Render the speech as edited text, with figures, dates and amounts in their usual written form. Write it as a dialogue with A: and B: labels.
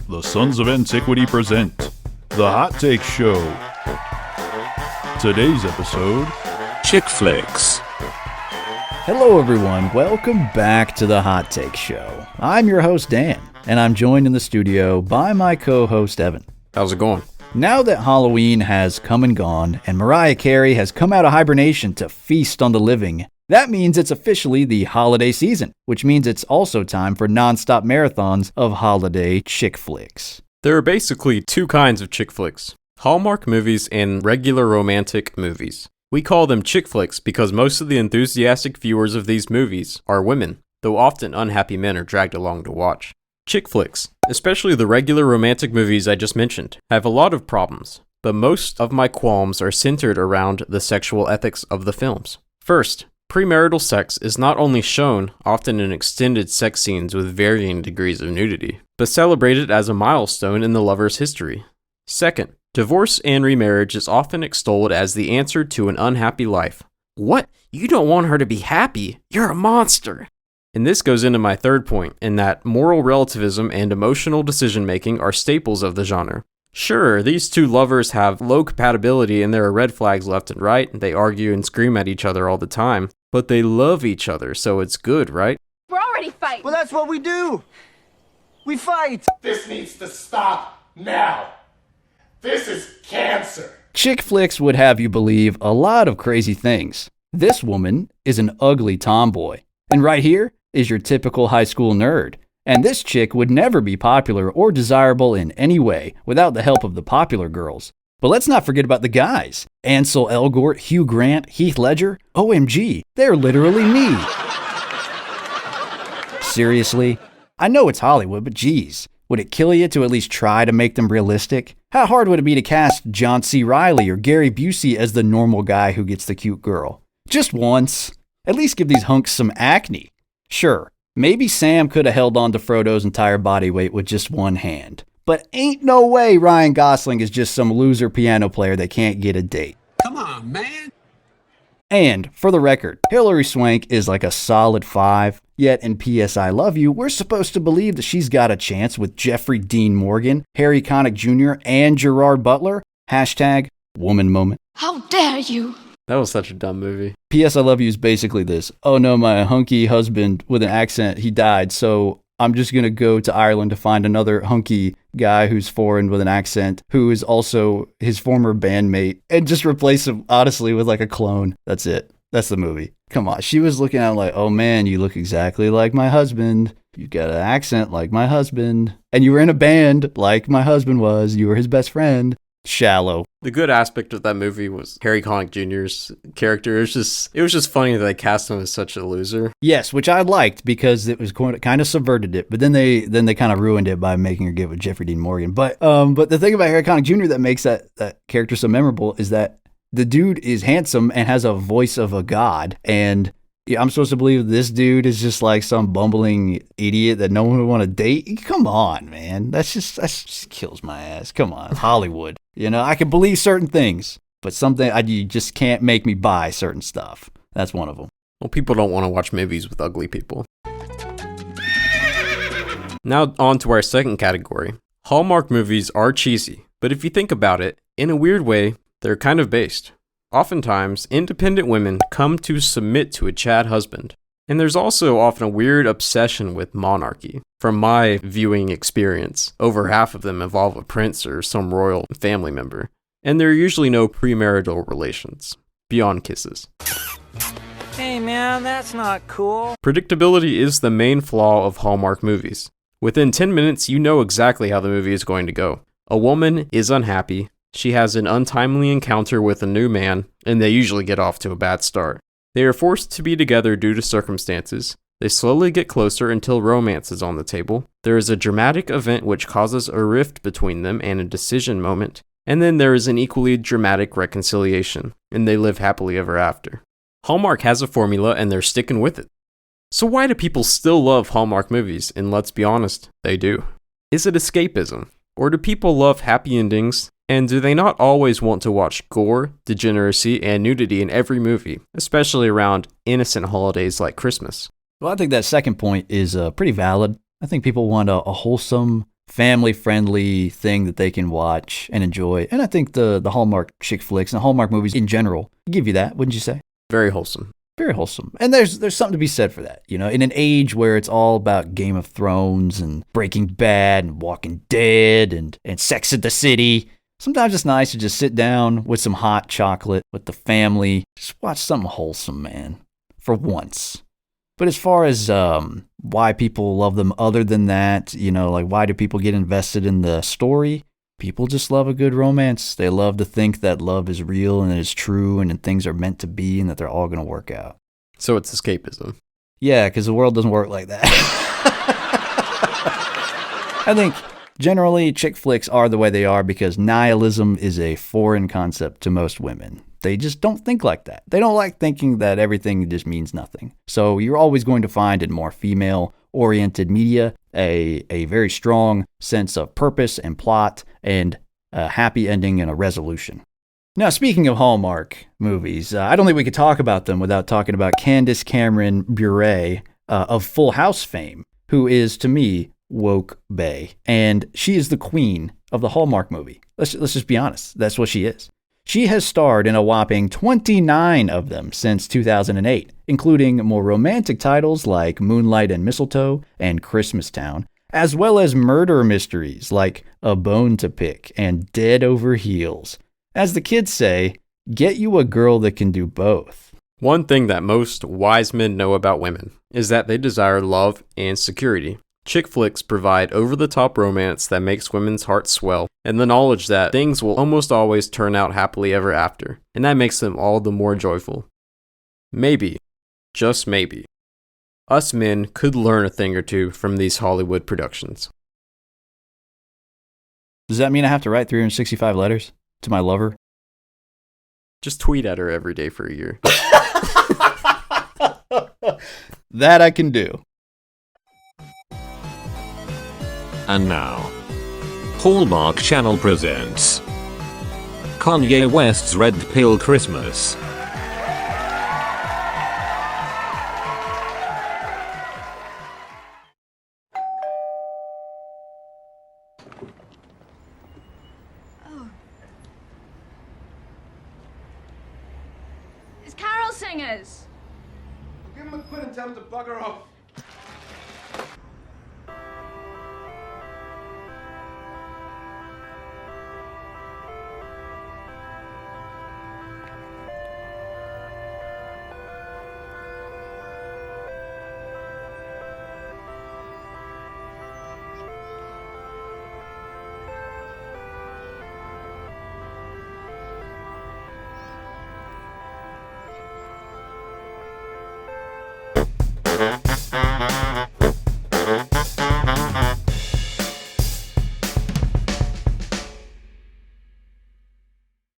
A: The Sons of Antiquity present The Hot Take Show. Today's episode,
B: Chick Flicks.
C: Hello everyone, welcome back to The Hot Take Show. I'm your host Dan, and I'm joined in the studio by my co-host Evan.
B: How's it going?
C: Now that Halloween has come and gone, and Mariah Carey has come out of hibernation to feast on the living, that means it's officially the holiday season, which means it's also time for non-stop marathons of holiday chick flicks.
B: There are basically two kinds of chick flicks: Hallmark movies and regular romantic movies. We call them chick flicks because most of the enthusiastic viewers of these movies are women, though often unhappy men are dragged along to watch. Chick flicks, especially the regular romantic movies I just mentioned, have a lot of problems, but most of my qualms are centered around the sexual ethics of the films. First, premarital sex is not only shown, often in extended sex scenes with varying degrees of nudity, but celebrated as a milestone in the lover's history. Second, divorce and remarriage is often extolled as the answer to an unhappy life. What? You don't want her to be happy? You're a monster! And this goes into my third point, in that moral relativism and emotional decision-making are staples of the genre. Sure, these two lovers have low compatibility and there are red flags left and right, and they argue and scream at each other all the time, but they love each other, so it's good, right?
D: We're already fighting.
E: Well, that's what we do. We fight.
F: This needs to stop now. This is cancer.
C: Chick flicks would have you believe a lot of crazy things. This woman is an ugly tomboy. And right here is your typical high school nerd. And this chick would never be popular or desirable in any way without the help of the popular girls. But let's not forget about the guys. Ansel Elgort, Hugh Grant, Heath Ledger. OMG, they're literally me. Seriously? I know it's Hollywood, but geez, would it kill you to at least try to make them realistic? How hard would it be to cast John C. Reilly or Gary Busey as the normal guy who gets the cute girl? Just once. At least give these hunks some acne. Sure, maybe Sam could have held on to Frodo's entire body weight with just one hand. But ain't no way Ryan Gosling is just some loser piano player that can't get a date.
E: Come on, man.
C: And, for the record, Hilary Swank is like a solid 5, yet in P.S. I Love You, we're supposed to believe that she's got a chance with Jeffrey Dean Morgan, Harry Connick Jr., and Gerard Butler. Hashtag woman moment.
D: How dare you?
B: That was such a dumb movie.
C: P.S. I Love You is basically this. Oh no, my hunky husband with an accent, he died, so I'm just going to go to Ireland to find another hunky guy who's foreign with an accent, who is also his former bandmate, and just replace him, honestly, with like a clone. That's it. That's the movie. Come on. She was looking at him like, oh man, you look exactly like my husband. You've got an accent like my husband. And you were in a band like my husband was. You were his best friend. Shallow.
B: The good aspect of that movie was Harry Connick Jr.'s character. It was just funny that they cast him as such a loser.
C: Yes, which I liked because it was kind of subverted it, but then they kind of ruined it by making her get with Jeffrey Dean Morgan. But the thing about Harry Connick Jr. that makes that character so memorable is that the dude is handsome and has a voice of a god, and yeah, I'm supposed to believe this dude is just like some bumbling idiot that no one would want to date. Come on, man. That just kills my ass. Come on, it's Hollywood. You know, I can believe certain things, but you just can't make me buy certain stuff. That's one of them.
B: Well, people don't want to watch movies with ugly people. Now on to our second category. Hallmark movies are cheesy, but if you think about it, in a weird way, they're kind of based. Oftentimes, independent women come to submit to a Chad husband. And there's also often a weird obsession with monarchy. From my viewing experience, over half of them involve a prince or some royal family member. And there are usually no premarital relations, beyond kisses.
G: Hey man, that's not cool.
B: Predictability is the main flaw of Hallmark movies. Within 10 minutes, you know exactly how the movie is going to go. A woman is unhappy. She has an untimely encounter with a new man, and they usually get off to a bad start. They are forced to be together due to circumstances. They slowly get closer until romance is on the table. There is a dramatic event which causes a rift between them and a decision moment. And then there is an equally dramatic reconciliation, and they live happily ever after. Hallmark has a formula, and they're sticking with it. So why do people still love Hallmark movies? And let's be honest, they do. Is it escapism? Or do people love happy endings? And do they not always want to watch gore, degeneracy, and nudity in every movie, especially around innocent holidays like Christmas?
C: Well, I think that second point is pretty valid. I think people want a wholesome, family-friendly thing that they can watch and enjoy. And I think the Hallmark chick flicks and Hallmark movies in general give you that, wouldn't you say?
B: Very wholesome.
C: Very wholesome. And there's something to be said for that. You know, in an age where it's all about Game of Thrones and Breaking Bad and Walking Dead and Sex and the City, sometimes it's nice to just sit down with some hot chocolate with the family. Just watch something wholesome, man, for once. But as far as why people love them other than that, you know, like why do people get invested in the story? People just love a good romance. They love to think that love is real and is true and that things are meant to be and that they're all going to work out.
B: So it's escapism.
C: Yeah, because the world doesn't work like that. I think generally chick flicks are the way they are because nihilism is a foreign concept to most women. They just don't think like that. They don't like thinking that everything just means nothing. So you're always going to find in more female-oriented media a very strong sense of purpose and plot and a happy ending and a resolution. Now, speaking of Hallmark movies, I don't think we could talk about them without talking about Candace Cameron Bure of Full House fame, who is, to me, woke bae. And she is the queen of the Hallmark movie. Let's just be honest. That's what she is. She has starred in a whopping 29 of them since 2008, including more romantic titles like Moonlight and Mistletoe and Christmastown, as well as murder mysteries like A Bone to Pick and Dead Over Heels. As the kids say, get you a girl that can do both.
B: One thing that most wise men know about women is that they desire love and security. Chick flicks provide over-the-top romance that makes women's hearts swell, and the knowledge that things will almost always turn out happily ever after, and that makes them all the more joyful. Maybe, just maybe, us men could learn a thing or two from these Hollywood productions.
C: Does that mean I have to write 365 letters to my lover?
B: Just tweet at her every day for a year.
C: That I can do.
H: And now, Hallmark Channel presents Kanye West's Red Pill Christmas.
D: It's carol singers.
F: Give him a quid and tell him to bugger off.